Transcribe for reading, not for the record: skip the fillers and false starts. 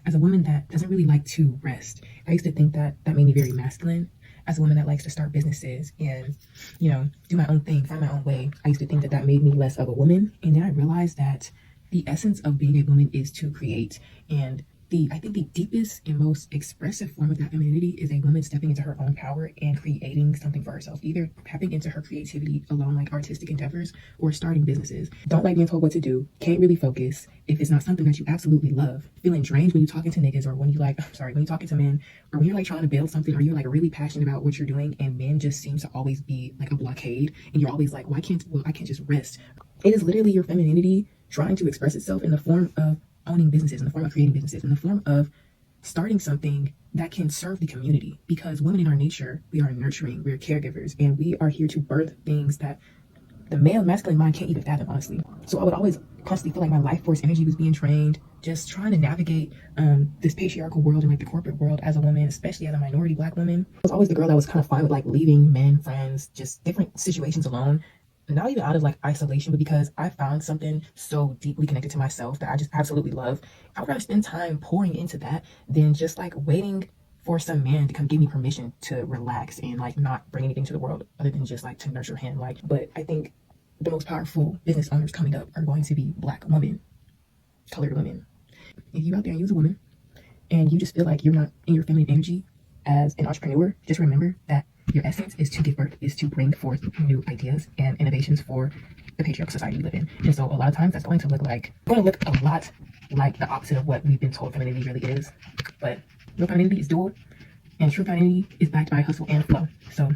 as a woman that doesn't really like to rest. I used to think that that made me very masculine. As a woman that likes to start businesses and, do my own thing, find my own way, I used to think that that made me less of a woman. And then I realized that the essence of being a woman is to create. And I think the deepest and most expressive form of that femininity is a woman stepping into her own power and creating something for herself, either tapping into her creativity along like artistic endeavors or starting businesses. Don't like being told what to do, can't really focus if it's not something that you absolutely love, feeling drained when you're talking to niggas or when when you're talking to men or when you're like trying to build something or you're like really passionate about what you're doing and men just seem to always be like a blockade and you're always like, I can't just rest. It is literally your femininity trying to express itself in the form of owning businesses, in the form of creating businesses, in the form of starting something that can serve the community. Because women in our nature, we are nurturing, we're caregivers, and we are here to birth things that the male masculine mind can't even fathom, honestly. So I would always constantly feel like my life force energy was being drained, just trying to navigate this patriarchal world and like the corporate world as a woman, especially as a minority Black woman. I was always the girl that was kind of fine with like leaving men, friends, just different situations alone, not even out of like isolation, but because I found something so deeply connected to myself that I just absolutely love. I would rather spend time pouring into that than just like waiting for some man to come give me permission to relax and like not bring anything to the world other than just like to nurture him. But I think the most powerful business owners coming up are going to be Black women, colored women. If you're out there and you're a woman and you just feel like you're not in your feminine energy as an entrepreneur, just remember that your essence is to give birth, is to bring forth new ideas and innovations for the patriarchal society we live in. And so a lot of times that's going to look a lot like the opposite of what we've been told femininity really is. But real femininity is dual, and true femininity is backed by hustle and flow. So